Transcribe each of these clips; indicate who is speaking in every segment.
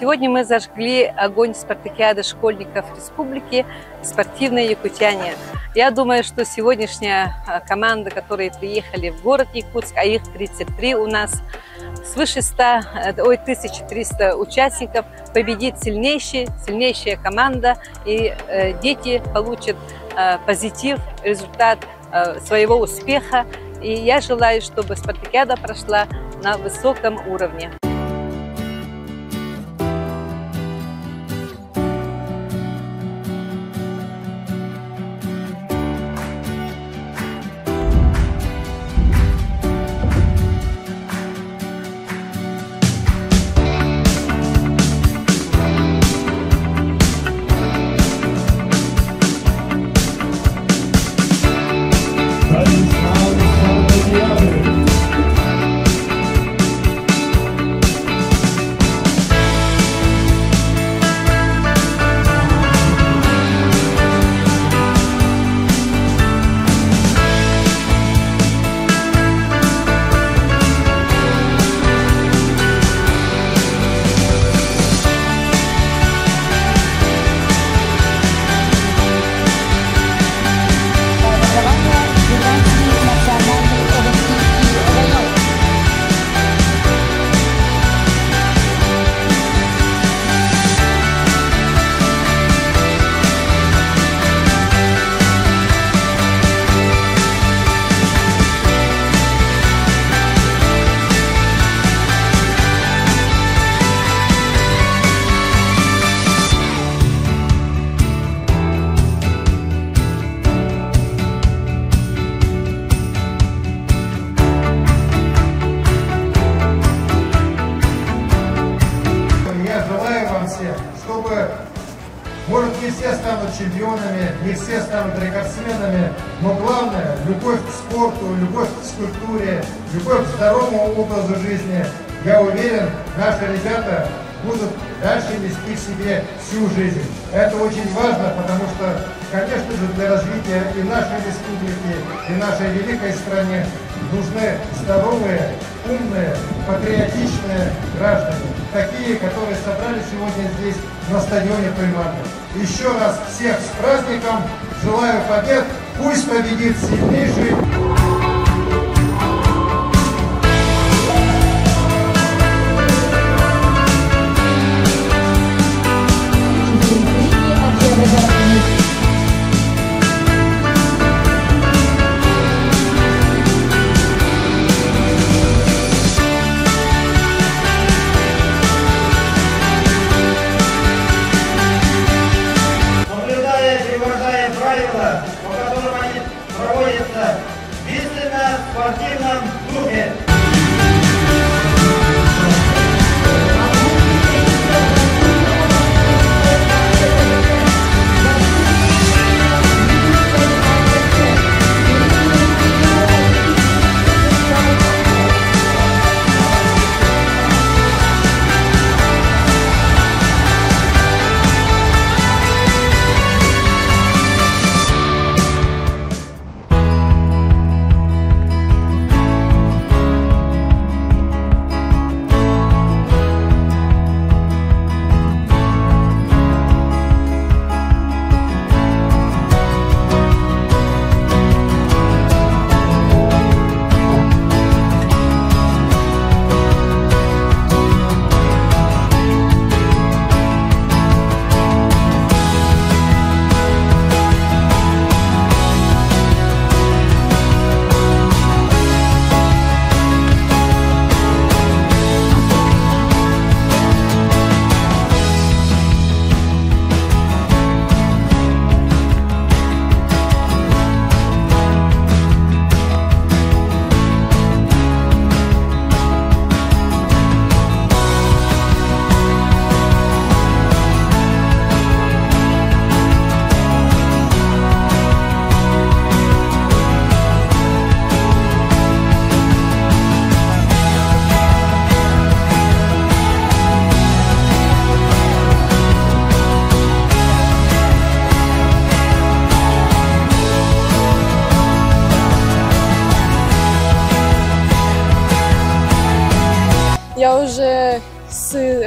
Speaker 1: Сегодня мы зажгли огонь спартакиады школьников республики «Спортивные якутяне». Я думаю, что сегодняшняя команда, которые приехали в город Якутск, а их 33 у нас, свыше 1300 участников, победит сильнейшая команда, и дети получат позитив, результат своего успеха. И я желаю, чтобы спартакиада прошла на высоком уровне.
Speaker 2: Чтобы, может, не все станут чемпионами, не все станут рекордсменами, но главное – любовь к спорту, любовь к физкультуре, любовь к здоровому образу жизни. Я уверен, наши ребята будут дальше вести в себе всю жизнь. Это очень важно, потому что, конечно же, для развития и нашей республики, и нашей великой стране нужны здоровые, умные, патриотичные граждане. Такие, которые собрались сегодня здесь, на стадионе Приманка. Еще раз всех с праздником, желаю побед, пусть победит сильнейший.
Speaker 3: Правила, по которым они проводятся в истинно спортивном духе.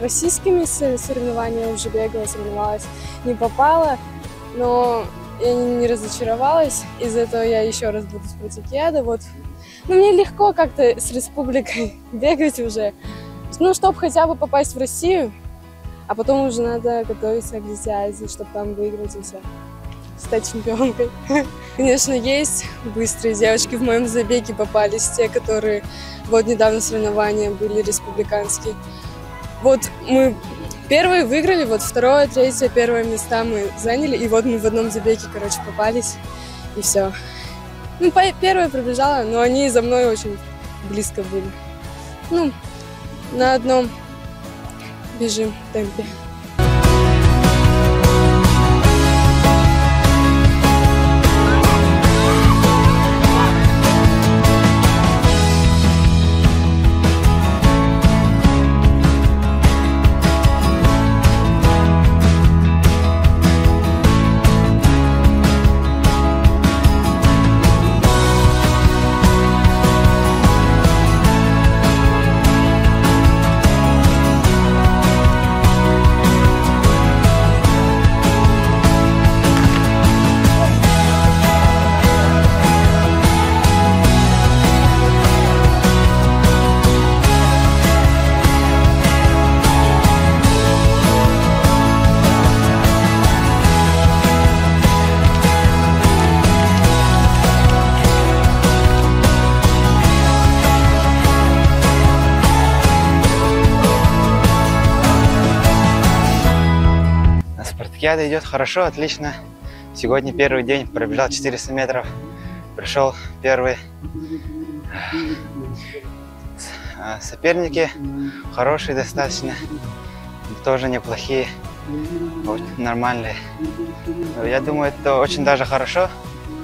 Speaker 4: российскими соревнованиями уже бегала, соревновалась, не попала, но я не разочаровалась. Из-за этого я еще раз буду спартакиада. Вот. Ну, мне легко как-то с республикой бегать уже. Ну, чтобы хотя бы попасть в Россию, а потом уже надо готовиться к Дитя Азии, чтобы там выиграть и все. Стать чемпионкой. Конечно, есть быстрые девочки в моем забеге попались, те, которые вот недавно соревнования были республиканские. Вот мы первые выиграли, вот второе, третье, первое места мы заняли, и вот мы в одном забеге, короче, попались, и все. Ну, первая пробежала, но они за мной очень близко были. Ну, на одном бежим темпе.
Speaker 5: Спартакиада идет хорошо, отлично. Сегодня первый день, пробежал 400 метров. Пришел первый. Соперники хорошие достаточно, тоже неплохие, нормальные. Я думаю, это очень даже хорошо,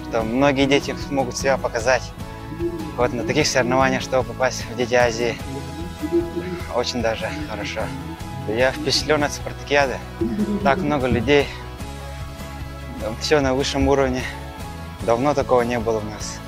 Speaker 5: что многие дети смогут себя показать. Вот на таких соревнованиях, чтобы попасть в Дитя Азии, очень даже хорошо. Я впечатлен от спартакиады. Так много людей. Все на высшем уровне. Давно такого не было у нас.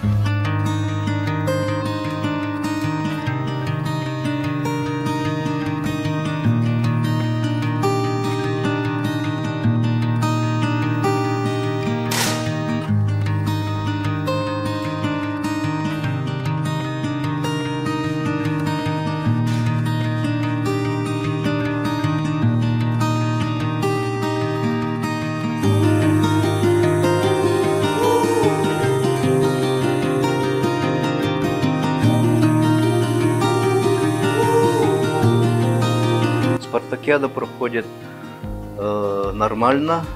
Speaker 6: Спартакиада проходит нормально,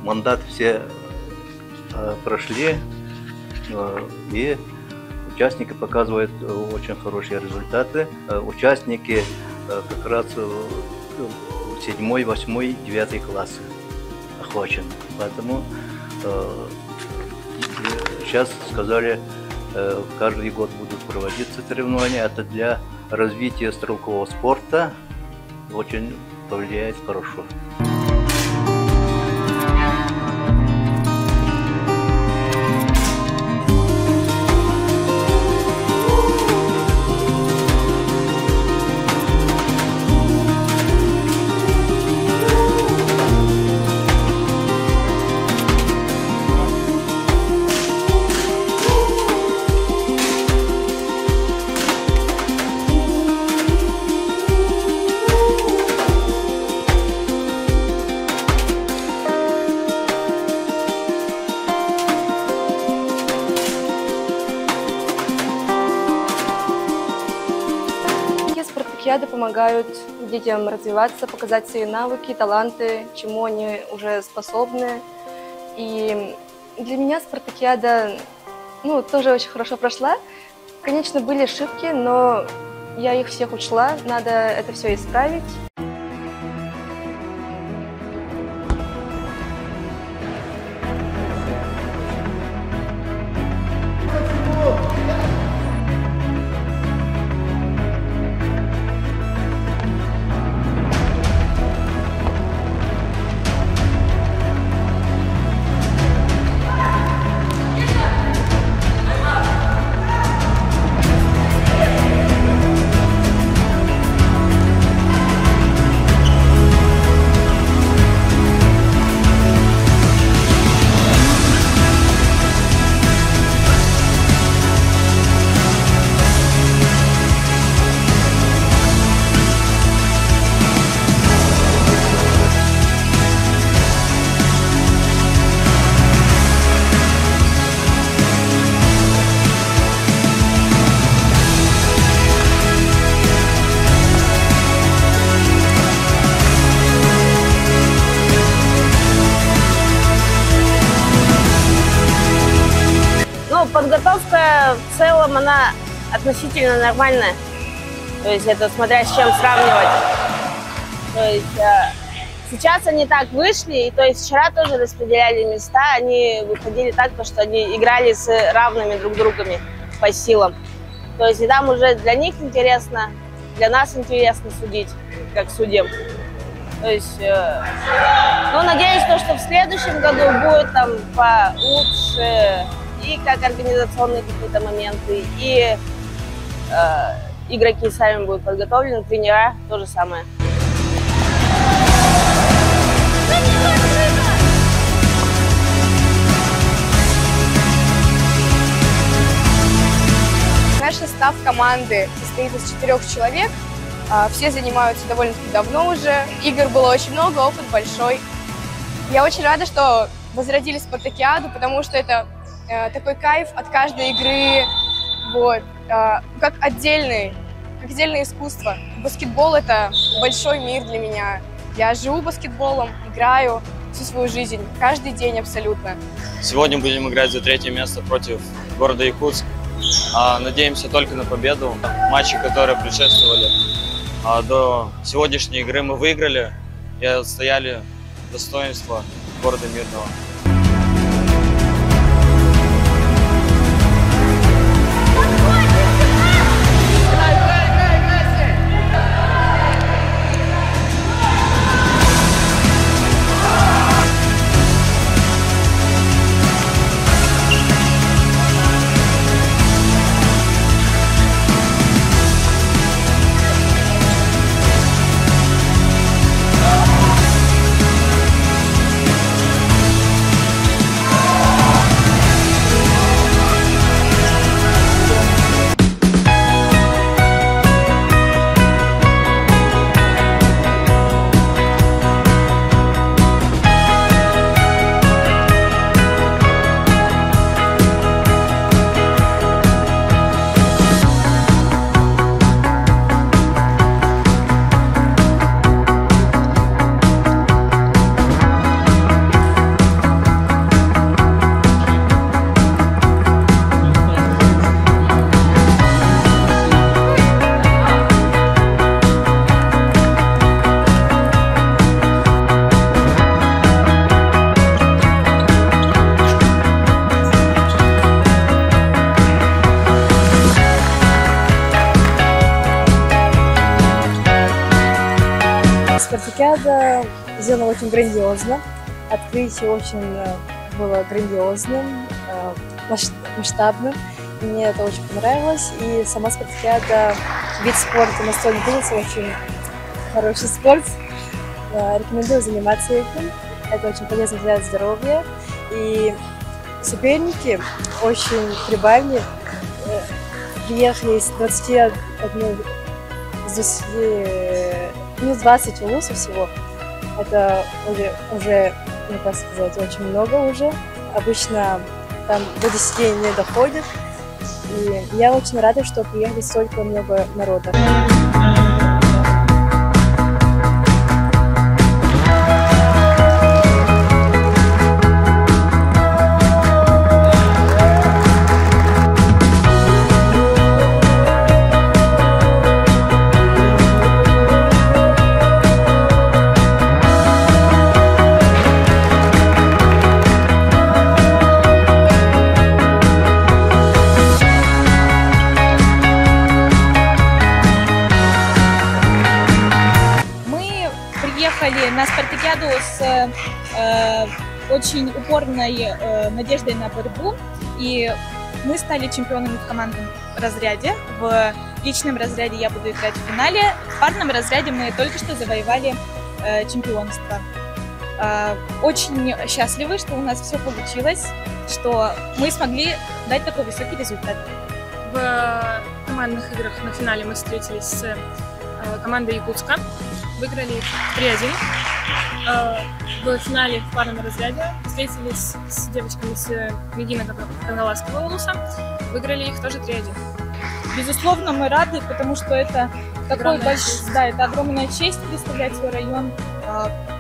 Speaker 6: мандат все прошли, и участники показывают очень хорошие результаты. Участники как раз 7, 8, 9 классы охвачены. Поэтому сейчас сказали, каждый год будут проводиться соревнования. Это для развития стрелкового спорта очень повлияет хорошо.
Speaker 7: Спартакиады помогают детям развиваться, показать свои навыки, таланты, чему они уже способны. И для меня спартакиада тоже очень хорошо прошла. Конечно, были ошибки, но я их всех учла, надо это все исправить.
Speaker 8: подготовка в целом, она относительно нормальная. То есть это смотря с чем сравнивать. То есть сейчас они так вышли, и то есть вчера тоже распределяли места, они выходили так, что они играли с равными друг другами по силам. То есть и там уже для них интересно, для нас интересно судить, как судьям. То есть, ну, надеюсь, что в следующем году будет там получше, и как организационные какие-то моменты, и игроки сами будут подготовлены, тренера то же самое.
Speaker 4: Наш состав команды состоит из 4 человек. Все занимаются довольно-таки давно уже. Игр было очень много, опыт большой. Я очень рада, что возродили спартакиаду, потому что это такой кайф от каждой игры, вот, как отдельное искусство. Баскетбол — это большой мир для меня. Я живу баскетболом, играю всю свою жизнь, каждый день абсолютно.
Speaker 9: Сегодня будем играть за 3-е место против города Якутск. Надеемся только на победу. Матчи, которые предшествовали до сегодняшней игры, мы выиграли и отстояли достоинство города Мирного.
Speaker 4: Спартакиада сделана очень грандиозно, открытие очень было грандиозным, масштабным, мне это очень понравилось, и сама спартакиада, вид спорта, настольный теннис, очень хороший спорт, рекомендую заниматься этим, это очень полезно для здоровья, и соперники очень прибавили, приехали из 20 улусов всего. Это уже, мне так сказать, очень много уже. Обычно там до 10 не доходит. И я очень рада, что приехали столько много народа.
Speaker 10: На спартакиаду с очень упорной надеждой на борьбу, и мы стали чемпионами в командном разряде. В личном разряде я буду играть в финале, в парном разряде мы только что завоевали чемпионство. Очень счастливы, что у нас все получилось, что мы смогли дать такой высокий результат.
Speaker 11: В командных играх на финале мы встретились с командой Якутска. Выиграли 3-1. В финале в парном разряде встретились с девочками с Кагнавасского улуса. Выиграли их тоже 3-1.
Speaker 10: Безусловно, мы рады, потому что это это огромная честь представлять свой район,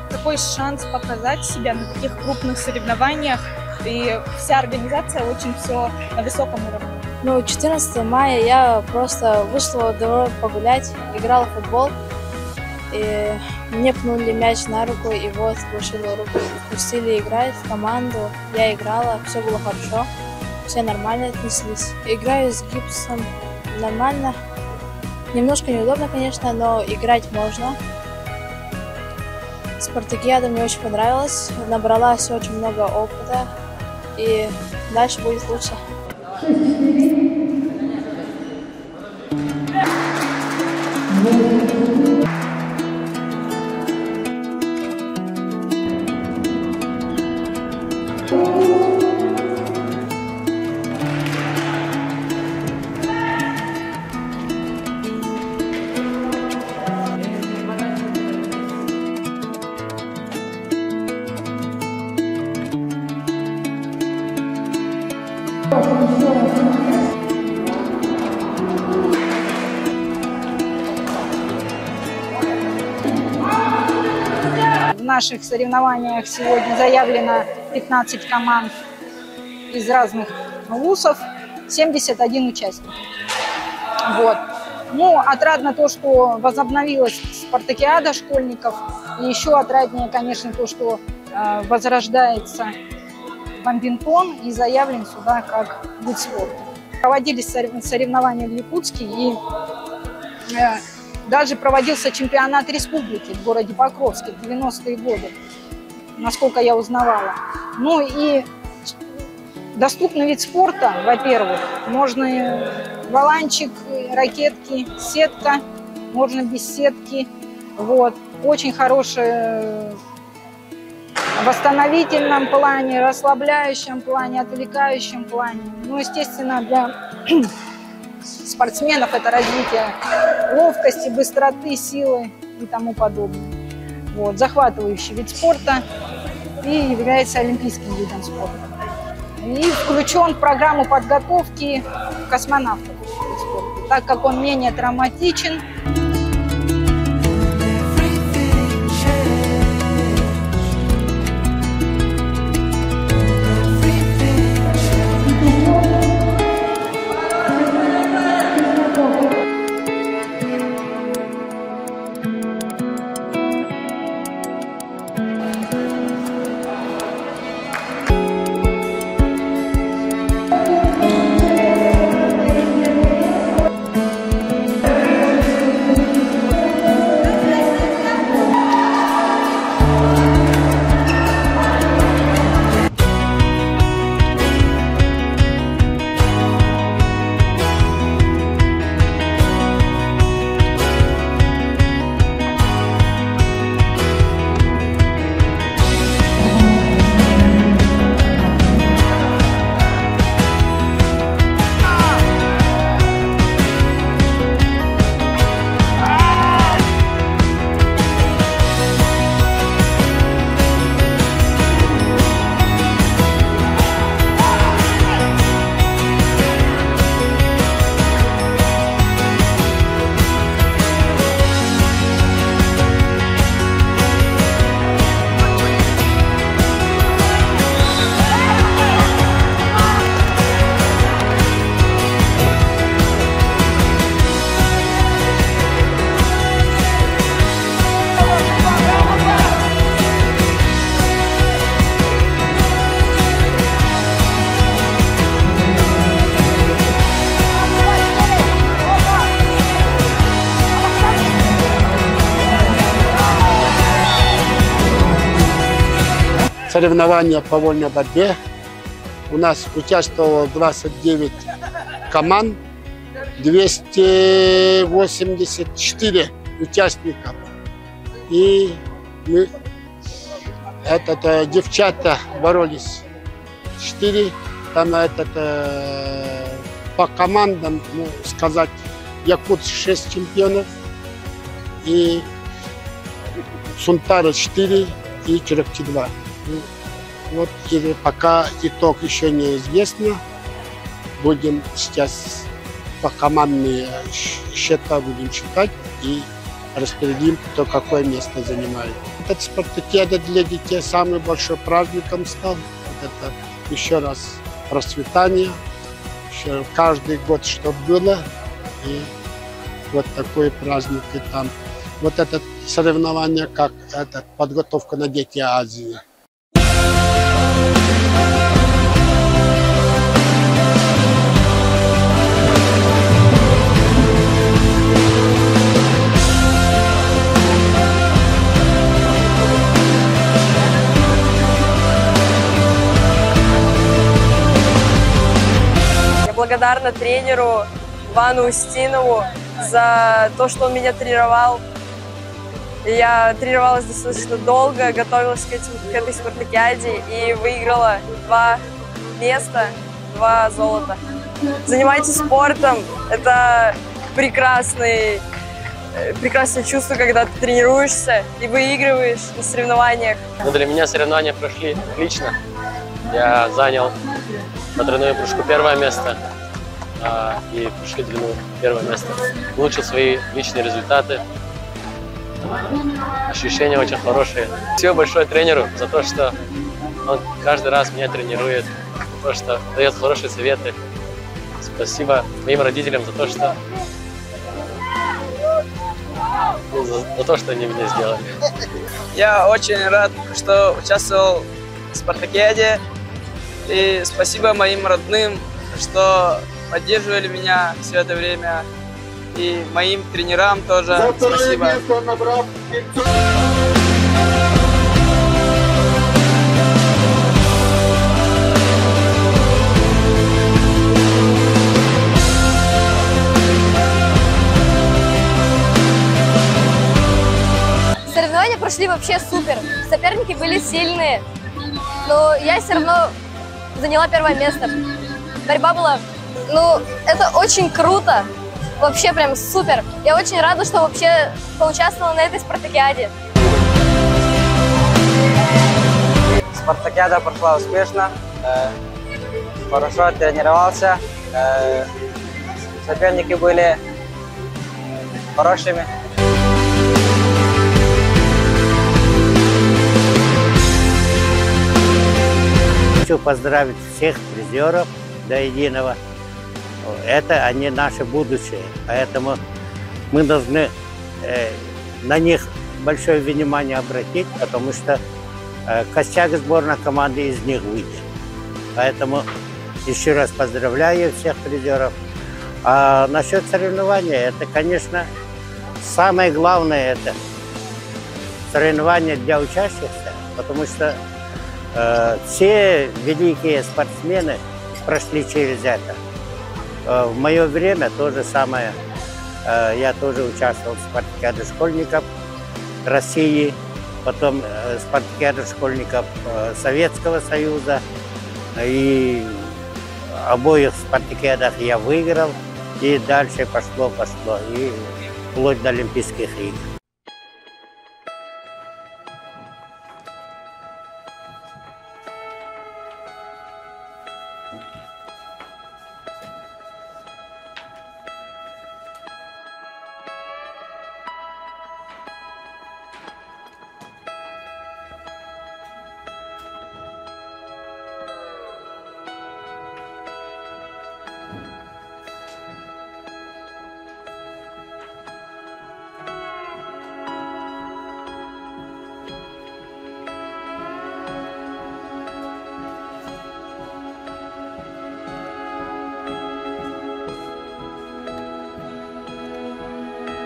Speaker 10: такой шанс показать себя на таких крупных соревнованиях. и вся организация очень все на высоком уровне.
Speaker 4: Ну, 14 мая я просто вышла во двор погулять, играла в футбол, и мне пнули мяч на руку, и вот вышила руку. Пустили играть в команду, я играла, все было хорошо, все нормально отнеслись. Играю с гипсом нормально, немножко неудобно, конечно, но играть можно. Спартакиада мне очень понравилась, набралась очень много опыта, и дальше будет лучше.
Speaker 12: В наших соревнованиях сегодня заявлено 15 команд из разных вузов, 71 участник. Вот. Ну, отрадно то, что возобновилась спартакиада школьников, и еще отраднее, конечно, то, что возрождается бадминтон и заявлен сюда как вид спорта. Проводились соревнования в Якутске, и даже проводился чемпионат республики в городе Покровске в 90-е годы, насколько я узнавала. Ну и доступный вид спорта, во-первых, можно воланчик, ракетки, сетка, можно без сетки. Вот. Очень хороший в восстановительном плане, расслабляющем плане, отвлекающем плане. Ну, естественно, для спортсменов это развитие ловкости, быстроты, силы и тому подобное. Вот. Захватывающий вид спорта и является олимпийским видом спорта. И включен в программу подготовки космонавтов, так как он менее травматичен.
Speaker 13: Соревнования по вольной борьбе. У нас участвовало 29 команд, 284 участников. И мы, девчата боролись 4, там по командам, сказать, Якутск 6 чемпионов, и Сунтара 4 и Черепчи 2. Вот пока итог еще неизвестно. Будем сейчас по командные счета будем считать и распределим, кто какое место занимает. Этот спартакиада для детей самым большим праздником стал. Вот это еще раз процветания, еще каждый год, чтобы было, и вот такой праздник и там. Вот это соревнование, как это подготовка на Дети Азии.
Speaker 14: Благодарна тренеру Ивану Устинову за то, что он меня тренировал. Я тренировалась достаточно долго, готовилась к этой спартакиаде и выиграла 2 места, 2 золота. Занимайтесь спортом. Это прекрасное чувство, когда ты тренируешься и выигрываешь на соревнованиях.
Speaker 15: Но для меня соревнования прошли отлично. Я занял по тройному прыжку 1-е место и прыжки длину 1-е место. Улучшил свои личные результаты. Ощущения очень хорошие. Спасибо большое тренеру за то, что он каждый раз меня тренирует, за то, что дает хорошие советы. Спасибо моим родителям за то, что они меня сделали.
Speaker 16: Я очень рад, что участвовал в спартакиаде. И спасибо моим родным, что поддерживали меня все это время. И моим тренерам тоже спасибо.
Speaker 7: Соревнования прошли вообще супер. Соперники были сильные, но я все равно заняла 1-е место. Борьба была, это очень круто. Вообще прям супер. Я очень рада, что вообще поучаствовала на этой спартакиаде.
Speaker 17: Спартакиада прошла успешно. Хорошо тренировался. Соперники были хорошими.
Speaker 18: Хочу поздравить всех призеров до единого. Это они наше будущее, поэтому мы должны на них большое внимание обратить, потому что костяк сборной команды из них выйдет. Поэтому еще раз поздравляю всех призеров. А насчет соревнования, это, конечно, самое главное, это соревнования для учащихся, потому что все великие спортсмены прошли через это. В мое время то же самое. Я тоже участвовал в спартакиаде школьников России, потом спартакиаде школьников Советского Союза. И обоих спартакиадах я выиграл. И дальше пошло. И вплоть до Олимпийских игр.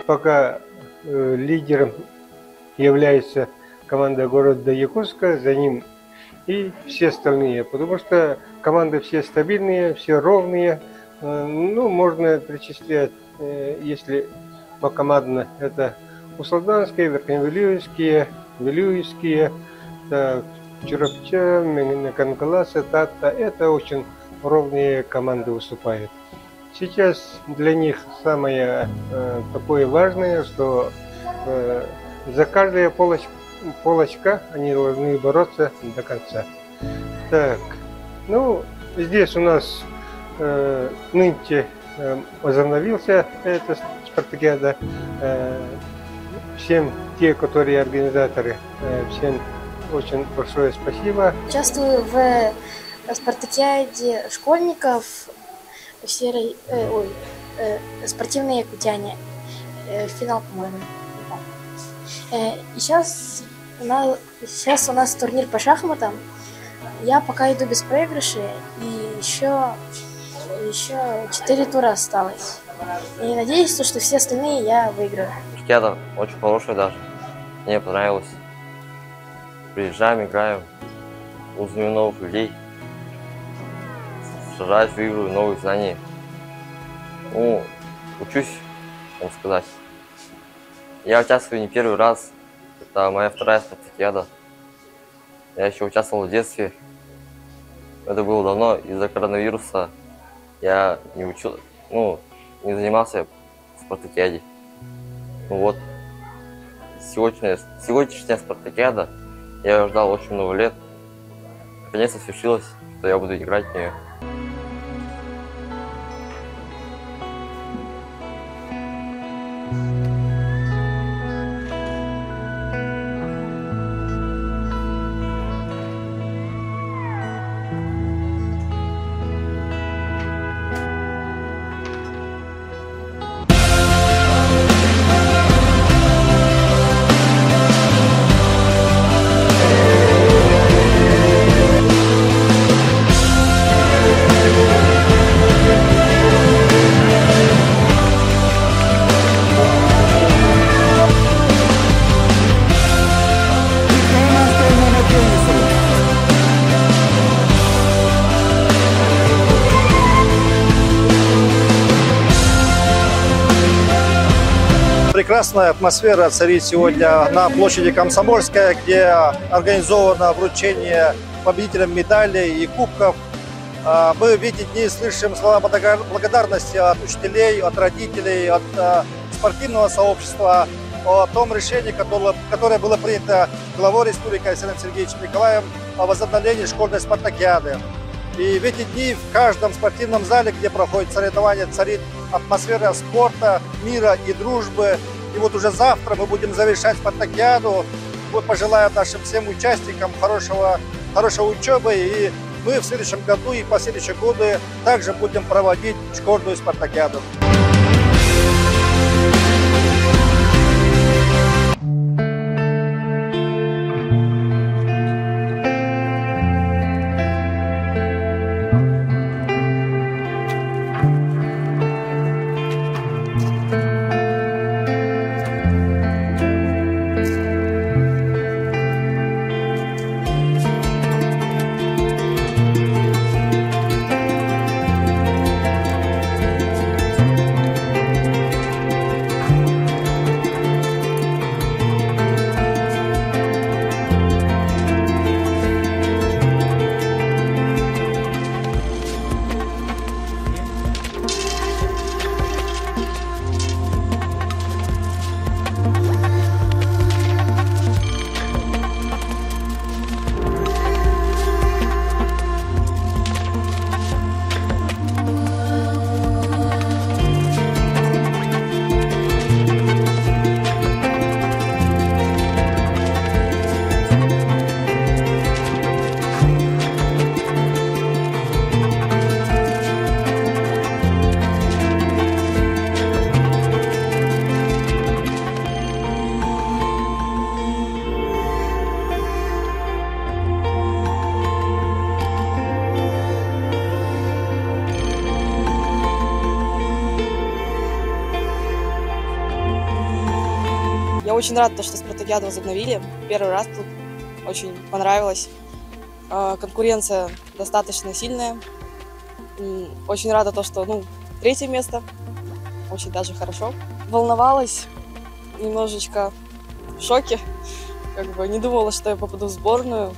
Speaker 19: Пока лидером является команда города Якутска, за ним и все остальные, потому что команды все стабильные, все ровные. Можно перечислять, если покомандно, это Усланские, Верхневилюйские, Вилюйские, Чурапча, Минаканкаласа, Тата. Это очень ровные команды выступают. Сейчас для них самое такое важное, что за каждое полочка они должны бороться до конца. Так, здесь у нас нынче возобновился эта спартакиада. Всем те, которые организаторы, всем очень большое спасибо.
Speaker 20: Участвую в спартакиаде школьников спортивные якутяне. Финал, по-моему. И сейчас у нас турнир по шахматам. Я пока иду без проигрыша, и еще 4 тура осталось. И надеюсь, что все остальные я выиграю.
Speaker 21: Спартакиада очень хорошая даже. Мне понравилось. Приезжаем, играем, узнаем новых людей, сражаюсь, выигрываю новые знания. Ну, учусь, можно сказать. Я участвую не первый раз. Это моя вторая спартакиада. Я еще участвовал в детстве. Это было давно. Из-за коронавируса я не занимался в спартакиаде. Ну вот, сегодняшняя спартакиада, я ее ждал очень много лет. Наконец-то свершилось, что я буду играть в нее.
Speaker 22: Прекрасная атмосфера царит сегодня на площади Комсомольская, где организовано вручение победителям медалей и кубков. Мы в эти дни слышим слова благодарности от учителей, от родителей, от спортивного сообщества о том решении, которое было принято главой республики Александром Сергеевичем Николаевым о возобновлении школьной спартакиады. И в эти дни в каждом спортивном зале, где проходит соревнование, царит атмосфера спорта, мира и дружбы. И вот уже завтра мы будем завершать спартакиаду. Мы пожелаем нашим всем участникам хорошей учебы. И мы в следующем году и в последующие годы также будем проводить школьную спартакиаду.
Speaker 23: Я очень рада, что спартакиаду возобновили. Первый раз тут очень понравилось. Конкуренция достаточно сильная. Очень рада, что 3-е место. Очень даже хорошо. Волновалась, немножечко в шоке. Не думала, что я попаду в сборную.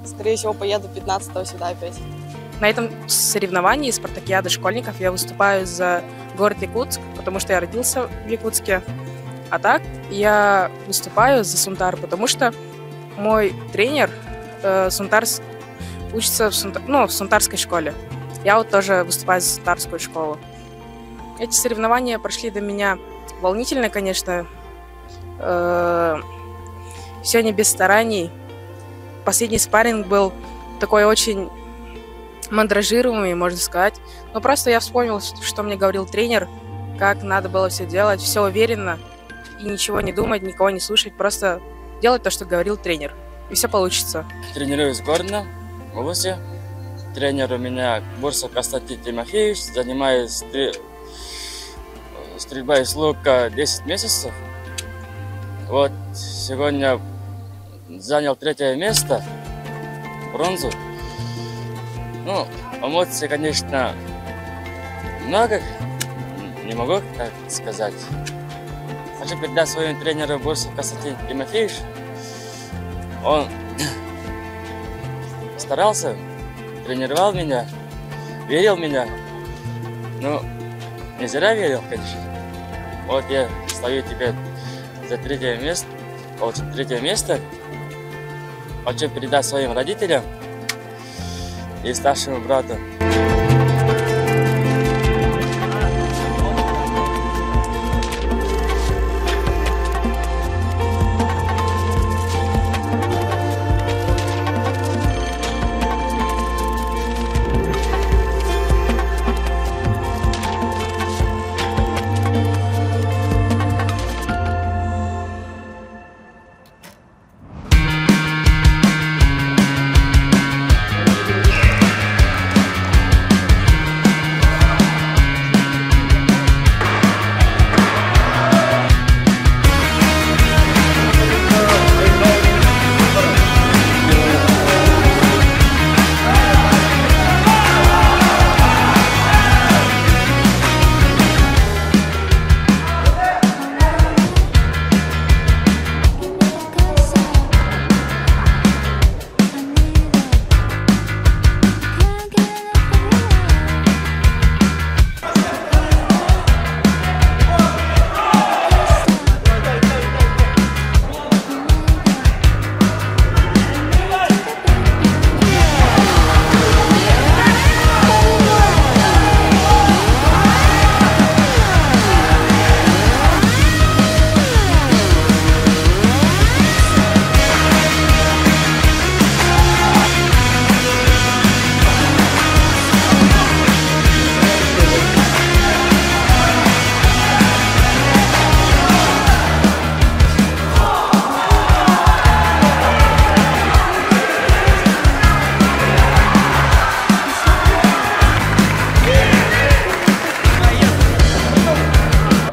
Speaker 23: Скорее всего, поеду 15-го сюда опять.
Speaker 24: На этом соревновании спартакиады школьников я выступаю за город Якутск, потому что я родился в Якутске. А так я выступаю за Сунтар, потому что мой тренер учится в сунтарской школе. Я тоже выступаю за сунтарскую школу. Эти соревнования прошли для меня волнительно, конечно. Все не без стараний. Последний спарринг был такой очень мандражируемый, можно сказать. Но просто я вспомнил, что мне говорил тренер, как надо было все делать, все уверенно, и ничего не думать, никого не слушать, просто делать то, что говорил тренер, и все получится.
Speaker 1: Тренируюсь в Горном, в области. Тренер у меня Бурсов Константин Тимофеевич, занимаюсь стрельбой из лука 10 месяцев. Вот сегодня занял 3-е место, бронзу. Ну, эмоций, конечно, много, не могу так сказать. Хочу передать своему тренеру Бурсов Константин Тимофеевич. Он старался, тренировал меня, верил в меня. Ну, не зря верил, конечно. Вот я стою теперь за 3-е место, получил 3-е место. Хочу передать своим родителям и старшему брату.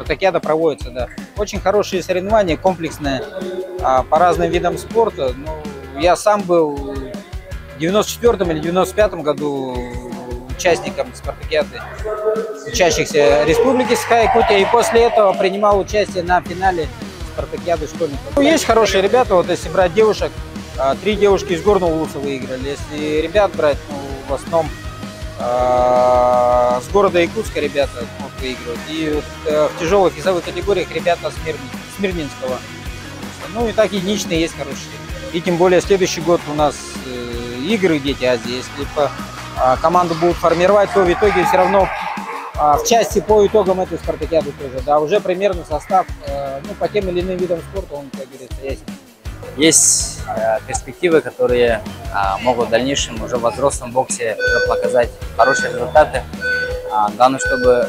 Speaker 17: Спартакиада проводится, да. Очень хорошие соревнования, комплексные, по разным видам спорта. Ну, я сам был в 94-м или 95-м году участником спартакиады учащихся Республики Саха-Якутия, и после этого принимал участие на финале спартакиады школьников. Ну, есть хорошие ребята, вот если брать девушек, 3 девушки из Горного Улуса выиграли. Если ребят брать, ну, в основном с города Якутска ребята выигрывают. И вот, в тяжелых весовых категориях ребята Смирнинского. Ну и так единичные есть хорошие. И тем более следующий год у нас игры Дети Азии. Если команду будут формировать, то в итоге все равно в части по итогам этой спартакиады тоже. Да, уже примерно состав, ну, по тем или иным видам спорта, он, как говорится, есть.
Speaker 2: Есть перспективы, которые могут в дальнейшем уже в взрослом боксе уже показать хорошие результаты. Главное, чтобы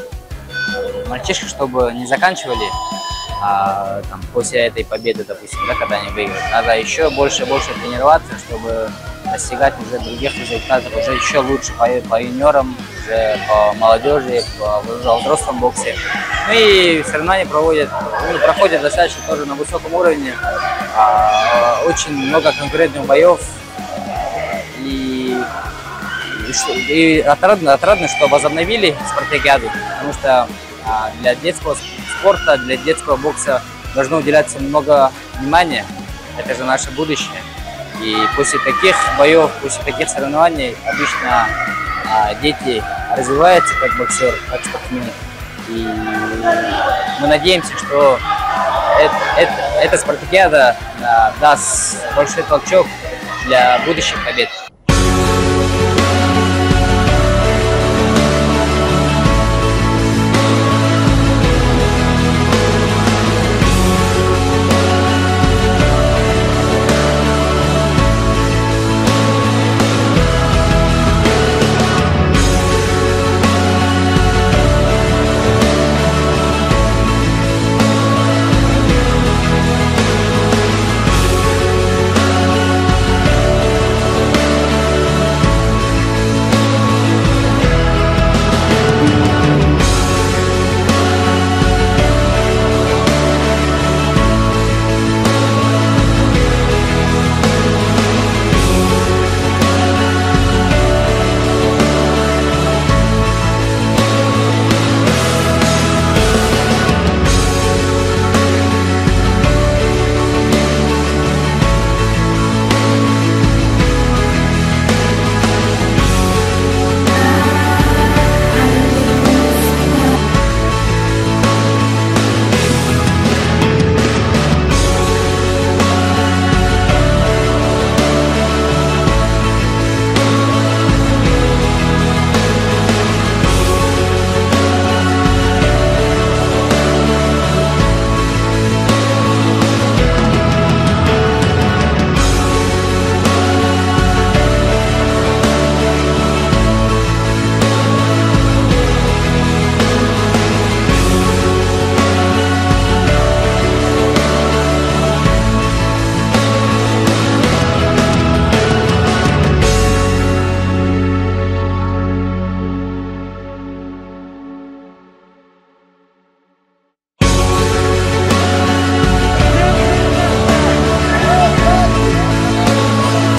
Speaker 2: мальчишки, чтобы не заканчивали там, после этой победы, допустим, да, когда они выиграют. Надо еще больше и больше тренироваться, чтобы достигать уже других результатов, уже еще лучше по юниорам, уже по молодежи, по взрослом боксе. Ну и соревнования проходят достаточно тоже на высоком уровне. Очень много конкурентных боев. И отрадно, что возобновили спартакиаду, потому что для детского спорта, для детского бокса должно уделяться много внимания. Это же наше будущее. И после таких боев, после таких соревнований обычно дети развиваются как боксер, как спортсмены. И мы надеемся, что эта спартакиада даст большой толчок для будущих побед.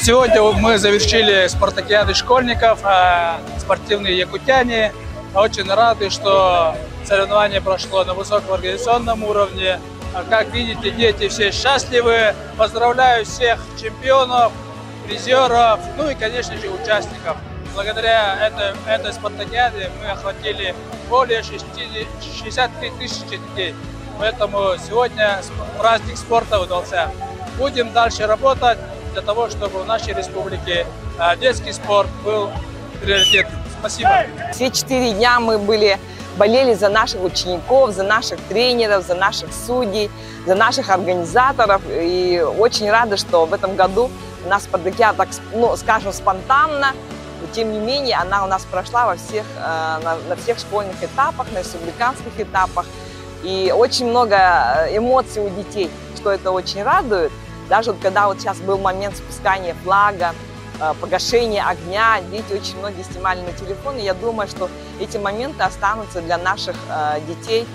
Speaker 3: Сегодня мы завершили спартакиады школьников, спортивные якутяне. Очень рады, что соревнование прошло на высоком организационном уровне. Как видите, дети все счастливы. Поздравляю всех чемпионов, призеров, ну и, конечно же, участников. Благодаря этой спартакиаде мы охватили более 63 тысячи детей. Поэтому сегодня праздник спорта удался. Будем дальше работать для того, чтобы в нашей республике детский спорт был приоритетом. Спасибо.
Speaker 5: Все 4 дня мы болели за наших учеников, за наших тренеров, за наших судей, за наших организаторов. И очень рада, что в этом году у нас спартакиада, так, ну, скажем, спонтанно, но тем не менее она у нас прошла на всех школьных этапах, на республиканских этапах. И очень много эмоций у детей, что это очень радует. Даже вот когда вот сейчас был момент спускания флага, погашения огня, дети очень многие снимали на телефон, и я думаю, что эти моменты останутся для наших детей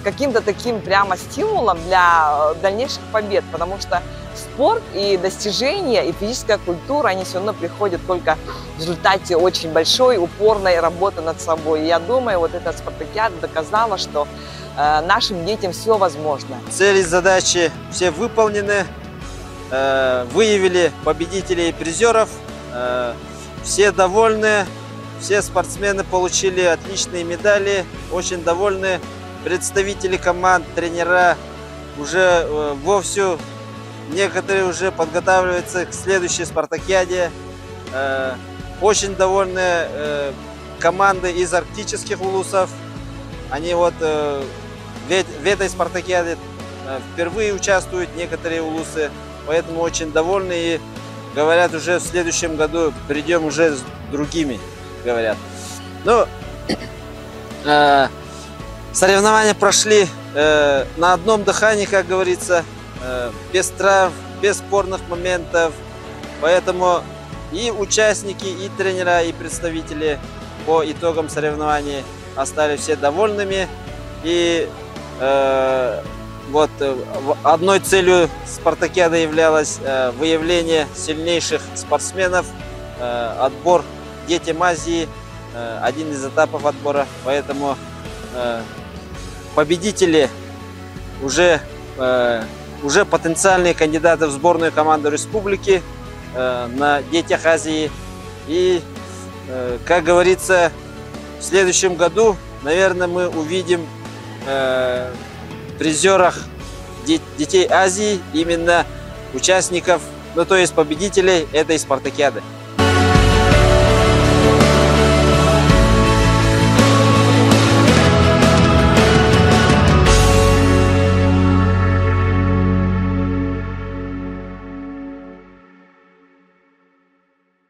Speaker 5: каким-то таким прямо стимулом для дальнейших побед, потому что спорт и достижения, и физическая культура, они все равно приходят только в результате очень большой, упорной работы над собой. И я думаю, вот эта спартакиада доказала, что нашим детям все возможно.
Speaker 6: Цели и задачи все выполнены. Выявили победителей и призеров, все довольны, все спортсмены получили отличные медали, очень довольны, представители команд, тренера уже вовсю, некоторые уже подготавливаются к следующей спартакиаде, очень довольны команды из арктических улусов, они вот в этой спартакиаде впервые участвуют некоторые улусы. Поэтому очень довольны и говорят, уже в следующем году придем уже с другими, говорят. Ну, соревнования прошли на одном дыхании, как говорится, без травм, без спорных моментов. Поэтому и участники, и тренера, и представители по итогам соревнований остались все довольными. И вот одной целью спартакиады являлось выявление сильнейших спортсменов, отбор детям Азии, один из этапов отбора. Поэтому победители уже потенциальные кандидаты в сборную команду республики на детях Азии. И, как говорится, в следующем году, наверное, мы увидим призерах детей Азии, именно участников, ну то есть победителей этой спартакиады.